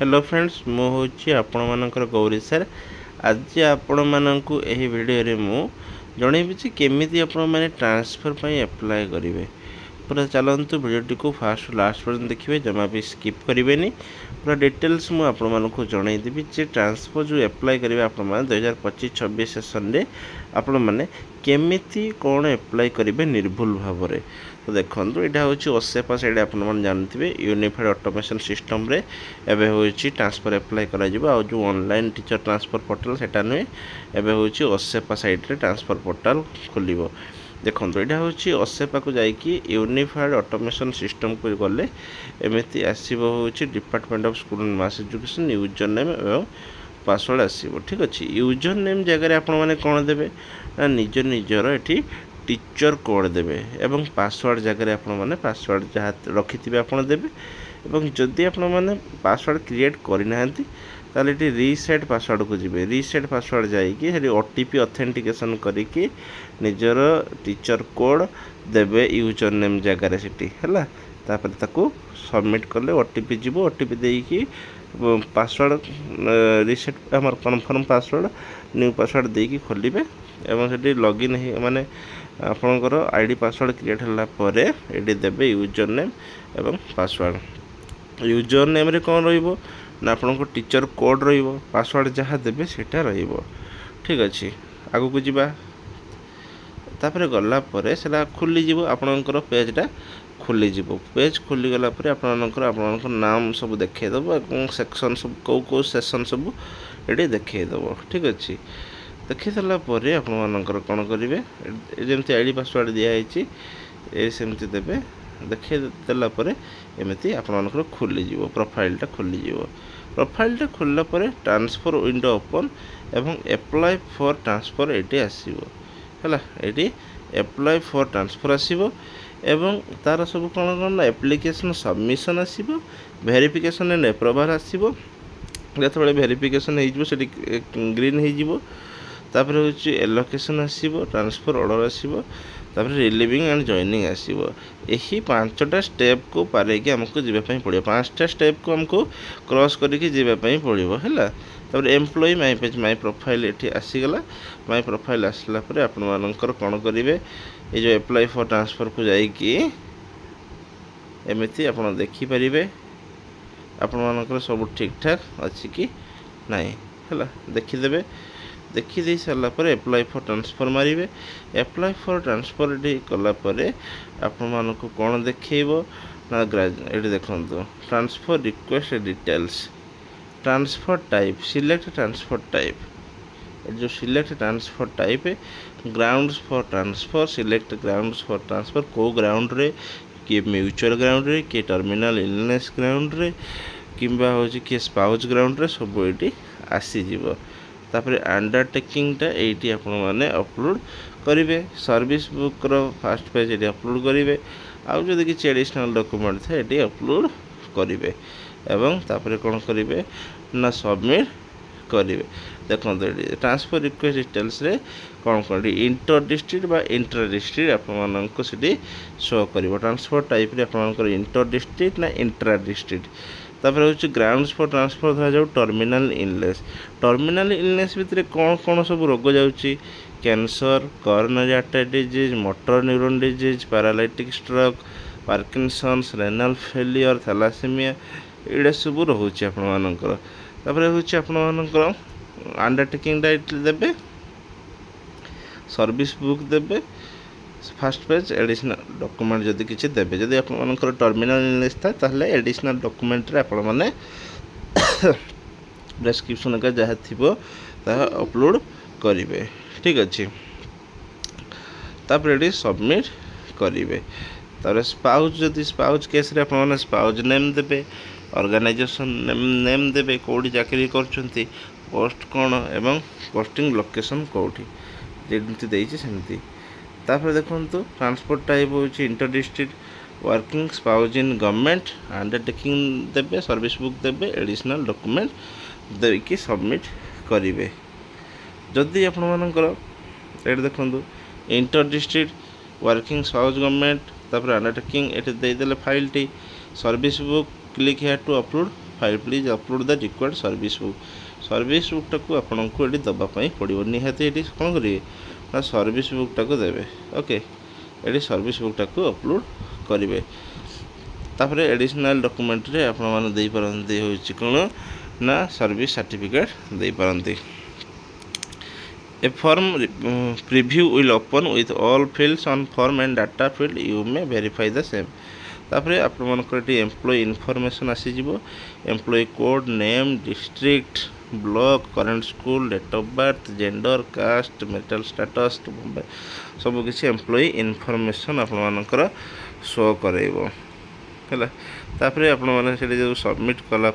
Hello friends मु होची आपण मानकर गौरी सर आज आपण मानकु एही वीडियो रे मु जणेबी जे केमिति आपण माने ट्रांसफर पई अप्लाई करिवे पूरा चलतु वीडियो को फास्ट लास्ट पर्यंत देखिए जमा भी स्किप करेंगे पूरा डिटेल्स मुझे आपण मानक जनईदेवी जे ट्रांसफर जो अप्लाई करेंगे आपण मैंने 2025-26 सेसन रे आपण मैंने केमिति कौन अप्लाई करेंगे निर्भुल भाव में तो देखो यहाँ हूँ ओसेपा साइड आपने जानते यूनिफाइड ऑटोमेशन सिस्टम रे एबे होची ट्रांसफर अप्लाई करा जिवो आ जो ऑनलाइन टीचर ट्रांसफर पोर्टल सेटा नुहे एबे होची ओसेपा साइड रे ट्रांसफर पोर्टल खोलिबो देखो यहाँ हूँ ओसेपा को जाकि यूनिफाइड ऑटोमेशन सिस्टम को गले एमती आसो department of school and mass education user name एवं पासवर्ड आसो ठीक अच्छे यूजर नेम जगह आपण मैंने कौन देवे ना निज निजर ये टीचर कोड देवे एवं पासवर्ड जगह आपण मैंने पासवर्ड जहाँ रखि आप देवे एवं जदि आपण मैंने पासवर्ड क्रिएट करना ताले ये रीसेट पासवर्ड को जी रीसेट पासवर्ड जाकि ओटीपी ऑथेंटिकेशन करके निजर टीचर कोड देवे यूजर नेम जगार से तापर ताको सबमिट कले ओटीपी जीव ओटीपी देकी पासवर्ड रीसेट आम कन्फर्म पासवर्ड न्यू पासवर्ड देकी खोलिबे एवं से लॉगिन माने आपणकर आईडी पासवर्ड क्रिएट होला परे एडी देवे यूजर नेम एवं पासवर्ड यूजर नेम रे कौन रहिबो ना आपन को टीचर कोड रहिबो पासवर्ड जहाँ देवे सेटा रहिबो ठीक अच्छे आगु को जीवा तापर गला परे सेला खुली जीवो आपनकर पेजटा खुली जीवो पेज खुली गला परे आपनकर नाम सब देखे दबो और सेक्शन सब को सेक्शन सब एडी देखे दबो ठीक अच्छे देखि सला परे आपनकर कोन करिवे जेमति आईडी पासवर्ड दिया हैछि ए सेमति देबे देखे देला परे एमती आपनकर खुली जीवो प्रोफाइलटा खुली जीवो प्रोफाइलटा खोलला परे ट्रांसफर विंडो ओपन एवं अप्लाई फॉर ट्रांसफर एटी आसीबो हला एटी अप्लाई फॉर ट्रांसफर आसीबो एवं तार सब कौन एप्लिकेशन सबमिशन आसीबो वेरिफिकेशन एंड अप्रूवल आसीबो जतबे वेरिफिकेशन हेजिबो सेटी ग्रीन हेजिबो तापर होची एलोकेशन आसीबो ट्रांसफर ऑर्डर आसीबो तापर रिलीविंग एंड जॉइनिंग आसीबो एही पांचटा स्टेप को पारे कि हमको जीवा पई पड़ियो पांचटा स्टेप को हमको क्रॉस करके जीवा पई पड़ियो हैला तापर employ my page my profile एठी आसी गला माय प्रोफाइल आसला परे आपन मानकर कोन करिवे ए जो अप्लाई फॉर ट्रांसफर को जाई कि एमिति आपन देखि परिबे आपन मानकर सब ठीक ठाक अछि कि नाही हैला देखि देबे देखी दे सारा पर अप्लाई फॉर ट्रांसफर मारिबे अप्लाई फॉर ट्रांसफर डी कला परे आपण मानको कोन देखैबो ना एडी देखंतो transfer request details transfer type select transfer type जो select transfer type grounds for transfer select grounds for transfer को ग्राउंड रे कि म्यूचुअल ग्राउंड रे कि टर्मिनल इलनेस ग्राउंड रे किंबा होची कि स्पाउस ग्राउंड रे सब एटी आसी जीवो तापर अंडरटेकिंगटा एटी आपण माने अपलोड करिवे service book row first page eighty upload करिवे आउ जदि कि एडिशनल डॉक्यूमेंट था एटी अपलोड करिवे एवं तापर कोन करिवे ना सबमिट करिवे देखो ट्रांसफर रिक्वेस्ट डिटेल्स रे कोन कोन इंटर डिस्ट्रिक्ट बा इंटर डिस्ट्रिक्ट आपण माननको सिटी शो करिवो ट्रांसफर टाइप रे आपण मानकर इंटर डिस्ट्रिक्ट ना इंट्रा डिस्ट्रिक्ट तापर हूँ ग्राउंड्स फॉर ट्रांसफर धरा जाऊ टर्मिनल इलनेस भितर कौन कौन सब रोग जाऊँगी cancer coronary artery disease motor neuron disease paralytic stroke Parkinson's renal failure thalassemia एड़ा सब रोचे आपंकर हूँ अंडरटेकिंग डाइट देवे सर्विस बुक देवे फर्स्ट पेज एडिशनल डॉक्यूमेंट जदि किसी देवे जदि आपंकर टर्मिनल इलनेस था ताहले एडिशनल डॉक्यूमेंट रे आपण माने प्रेस्क्रिप्शन का जहाँ थी अपलोड करेंगे ठीक अच्छे तापर सबमिट करेंगे तापर स्पाउज जदि स्पाउज केस रे आपण माने स्पाउज नेम देवे ऑर्गेनाइजेशन नेम देवे कोडी चाकरी करछंती पोस्ट कौन एवं पोस्टिंग लोकेशन कोठी जेमती देइछि सेमती तापर देखो ट्रांसपोर्ट टाइप हो inter district working spouse in government undertaking देवे सर्विस बुक देवे एडिशनल डॉक्यूमेंट देकी सबमिट करेंगे जदि आपण मानकर एट देखो inter district working spouse government तापर अंडरटेकिंग एट देदेले फाइल टी service book click here to upload file please upload the required service बुकटा को आपन को ये दबापाई पड़ो निहाती ये कौन करेंगे ना सर्विस बुकटा को देवे ओके ये सर्विस बुकटा को अपलोड करेंगे तापर एडिशनल डॉक्यूमेंट रे आपण माने देई परंती होची कोन ना सर्विस सर्टिफिकेट देई परंती a form preview will open with all fields on form and data field you may verify the same तापर आपण मानकर एम्प्लॉय इनफॉरमेशन आसी जिवो employee code name district block current school date of birth gender caste marital status सब किसी employ information आपण मानकर show करेइबो है तापर आपण मैंने से जो सबमिट कला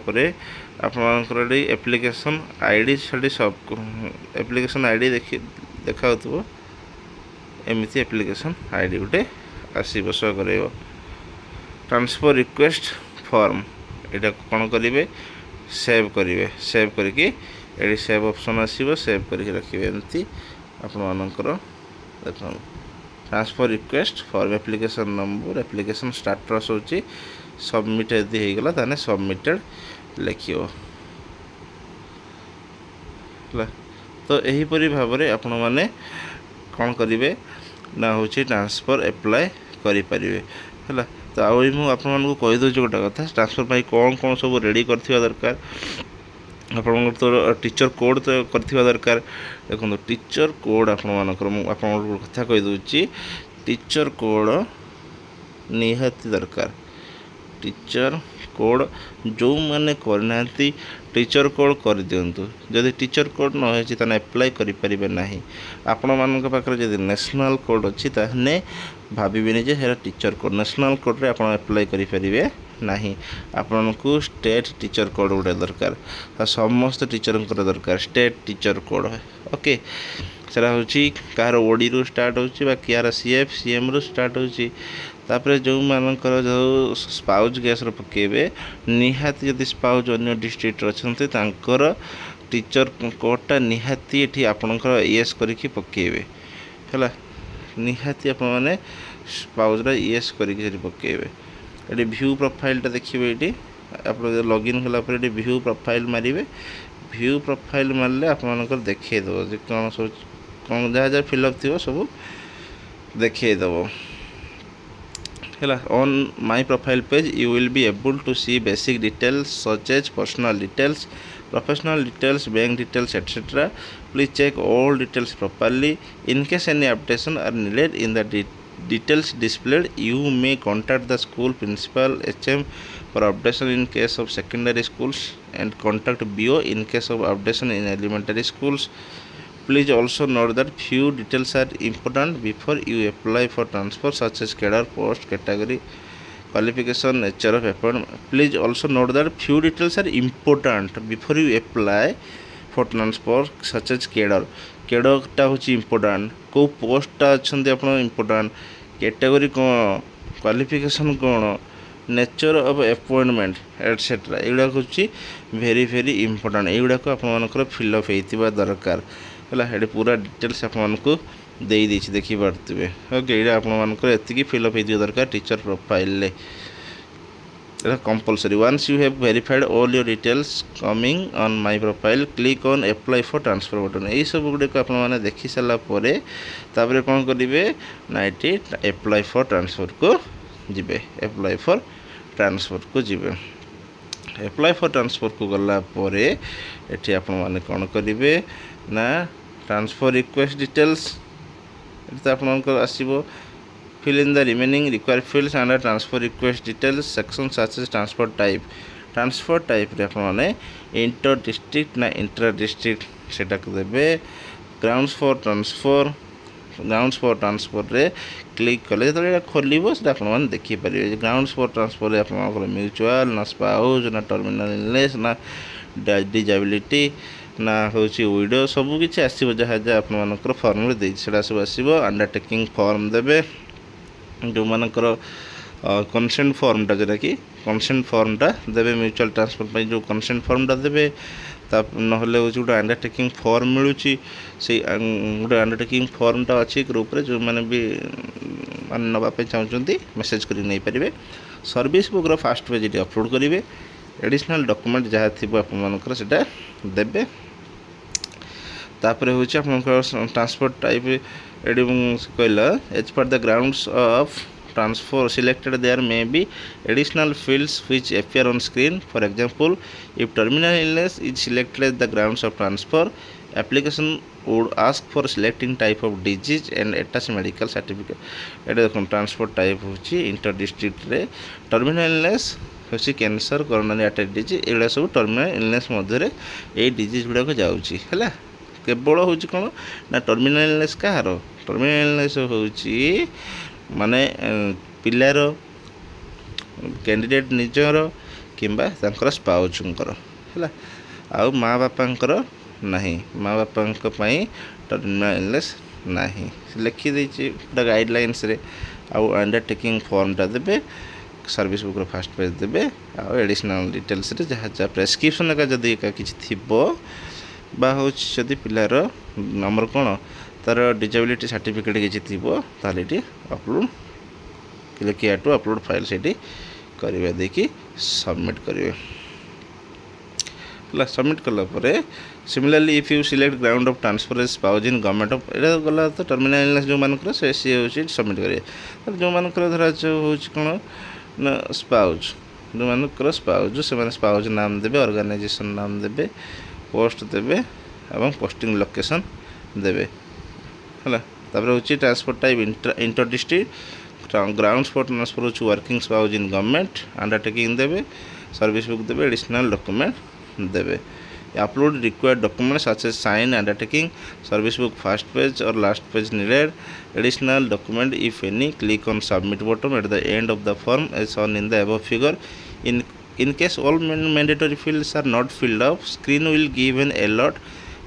आपर एप्लिकेशन आईडी से सब एप्लिकेशन आईडी देखा एमती एप्लिकेशन आईडी गोटे आसो शो कर ट्रांसफर रिक्वेस्ट फॉर्म यहाँ कौन करेंगे सेव करेंगे सेव करके ये सेव ऑप्शन आसो सेव करके रखिए एमती आपर देख transfer request form application number application status होची सबमिट यदि हो गला ताने सबमिटेड लिखियो तो यही परी भाव में आपण माने कौन करेंगे ना हूँ ट्रांसफर एप्लाय करि परिबे हैला तो आउ मु आपण मानकु कहि दउ गोटा कथा ट्रांसफर पाई कौन कौन सब रेडी करथिबा दरकार आपण तो टीचर कोड तो करथिबा दरकार देखो टीचर कोड आपण मानकर आपण कथा कहि दउची टीचर कोड निहाती दरकार टीचर कोड जो माने करना टीचर कोड कर दिंतु जदि टीचर कोड न होची ताने अप्लाई करि परिबे नाही आपण मानक पाखरे जदि नेशनल कोड अछि ताहने भाबिबेनी जे हेरा टीचर कोड नेशनल कोड रे आपण अप्लाई करि परिबे नाही आपण को स्टेट टीचर कोड उडे दरकार समस्त टीचर दरकार स्टेट टीचर कोड ओके सेरा होची कार ओडी रु स्टार्ट होची बा कियार सीएफ सीएम रु स्टार्ट होची तापर जो मानकर जो स्पाउज गैस पकेबे निहाती यदि स्पाउज अन्य डिस्ट्रिक्ट अच्छे तांकर टीचर कोडटा निहाती ये आपणकर येस करके पकेबे है निहाती आपण माने स्पाउज रा येस करके पकेबे ये व्यू प्रोफाइल देखिए ये आप लॉगिन कला पर व्यू प्रोफाइल मारे व्यू प्रोफाइल मारे आप देखे दब कौन सब कौन जहाँ जहाँ फिलअप थी सब देखे दब है on my profile page you will be able to see basic details such as personal details professional details bank details etcetera please check all details properly in case any updation are needed in the details displayed you may contact the school principal HM for updation in case of secondary schools and contact BO in case of updation in elementary schools. Please also note that few details are important before you apply for transfer such as cadre post category qualification nature of appointment. Please also note that few details are important before you apply for transfer such as cadre टा हूँ important कौ पोस्टा अच्छा आप important category कौन qualification कौन nature of appointment etcetera युवा हूँ very very important युवाक आप फिलअप होता दरकार है पूरा डिटेल्स आपको देखी पार्थे ओके ये आपकी फिलअप होता दरकार teacher profile compulsory. Once you have verified all your details coming on my profile, click on apply for transfer button. यही सब गुड़े को आपने देखी सारा परे तापर कौन करेंगे ना ये apply for transfer को जिबे apply for transfer को जिबे apply for transfer को गला परे एठी आपने कौन करेंगे ना transfer request details ये आपको आसीबो fill in the remaining required fields under transfer request details section such as transfer type रे आपने इंटर डिस्ट्रिक्ट ना इंटर डिस्ट्रिक्ट सेटा को देबे grounds for transfer रे क्लिक कले तो खोलिबो से आपन देखि परिबे grounds for transfer रे आपन म्यूचुअल ना स्पाउस ना टर्मिनल इलनेस ना डिसेबिलिटी ना हूँ विडो सब किसी आसो जहाँ जहाँ आप फॉर्म रे दे सेटा सब आसो अंडरटेकिंग फॉर्म देबे जो मानकर कंसेंट फॉर्म टा जोटा कि कंसेंट फॉर्म टा देबे म्यूचुअल ट्रांसफर पे जो कंसेंट फॉर्म टा देबे ता नहले हो गोटे अंडरटेकिंग फॉर्म मिलूँ से गोटे अंडरटेकिंग फॉर्म टा अच्छी ग्रुप रे जो माने भी मान नवाप चाहते मेसेज कर नहीं पारे सर्विस बुक फास्ट पेज ये अपलोड करेंगे एडिशनल डॉक्यूमेंट जहाँ थी आपंकर से देवे तापर हूँ आप ट्रांसपोर्ट टाइप कहला as per the grounds of transfer selected there may be additional fields which appear on screen. For example, if terminal illness is selected as the grounds of transfer, application would ask for selecting type of disease and attach medical certificate. एटा देखो transport type होची inter district रे terminal illness होची cancer coronary artery disease एटा सब terminal illness मध्य रे a disease गुडा को जाउची हैला केवल होची कोन ना टर्मिनल इलनेस कहार टर्मिनल इलनेस होची माने पिलार कैंडिडेट निजर किंबा तांकर स्पाउचुंकर हैला आउ माँ बापांकर नहीं माँ बापांक पई टर्मिनल इलनेस नहीं लिखि देछि द गाइडलाइंस रे आउ अंडरटेकिंग फॉर्मटा देबे service book row first page देबे आउ एडिशनल डिटेल्स रे जहाँ जहाँ प्रेस्क्रिप्शन का जदि किछि थिबो बा हो जदि पिलार नंबर कोन तार डिजेबिलिटी सर्टिफिकेट किसी थी ताले upload click to upload file से करेंगे देखिए सबमिट करेंगे सबमिट कलापर similarly if you select ground of transfer as spouse in government of एटा गला तो टर्मिनल इलनेस जो मानकर से सी होची सबमिट करेंगे जो मानकर धरा हो कौन ना स्पाउस जो मानकर स्पाउस जो से स्पाउस नाम देवे ऑर्गेनाइजेशन नाम देवे पोस्ट देवे एवं पोस्टिंग लोकेशन देवे है हूँ transport type inter district ground for transfer हूँ working spouse in government undertaking देवे सर्विस बुक देवे एडिशनल डॉक्यूमेंट देवे upload required documents such as sign undertaking service book first page और last page needed additional document if any click on submit button at the end of the form as shown in the above figure. In case all mandatory fields are not filled up, screen will give an alert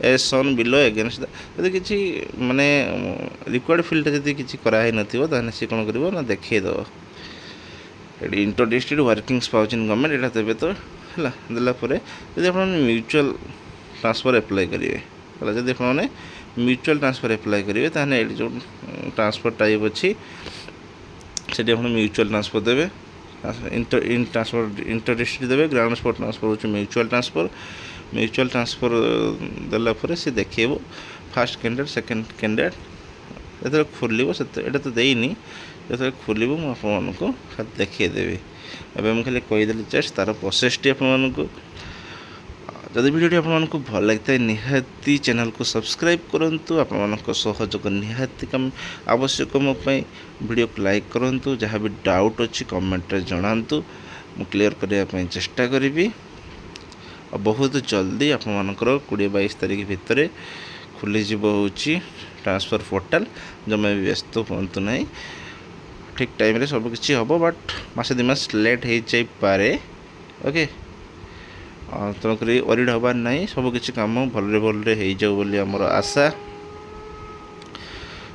as shown below against the यदि किसी माने required field जब किसी कराई नथिबो ताने से कोन करबो ना देखै दो एडी inter district working spouse in government एटा देबे तो हला देला परे यदि आपण म्यूचुअल ट्रांसफर अप्लाई करिवे हला जदि आपण म्यूचुअल ट्रांसफर अप्लाई करिवे ताने एडी जो ट्रांसफर टाइप अछि सेडी आपण म्यूचुअल ट्रांसफर देबे इंटर डिस्ट्रिक्ट देवे ग्राउंड स्पॉट ट्रांसफर हो म्यूचुअल ट्रांसफर देला सी देखेब फर्स्ट कैंडिडेट सेकंड कैंडिडेट जो खोल से तो देनी जो खोल मुझे देखीदेवी एवं मुझे खाली कहीदेली जस्ट तार प्रोसेस टी आपको जदि वीडियो आपको भल लगता है निहाती चैनल को सब्सक्राइब करूँ आपण सहयोग निहाती कम आवश्यक मोपाई वीडियो को लाइक करूँ जहाँ भी डाउट अच्छी कमेंट जनातु मु क्लियर करने चेष्टा करी और बहुत जल्दी आपर 20-22 तारीख भितर खुलीज हूँ ट्रांसफर पोर्टाल जमा भी व्यस्त हूँ ना ठीक टाइम रे सब किसी हम बट मासे 2 मास लेट हो जाए ओके तेणुक वरीड हबार ना सबकि कम भल्रे भल्रे हो जाऊ बोली आमर आशा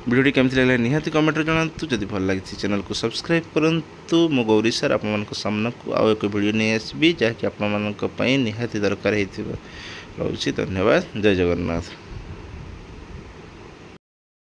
वीडियो केमती लगे निहाती कमेंट जनातु जदि भल लगी चैनल को सब्सक्राइब करूँ मो गौरी सर आपण सामना को आउ एक वीडियो नहीं आसबि जहाँकि आपण निहाती दरकार हो। धन्यवाद। जय जगन्नाथ।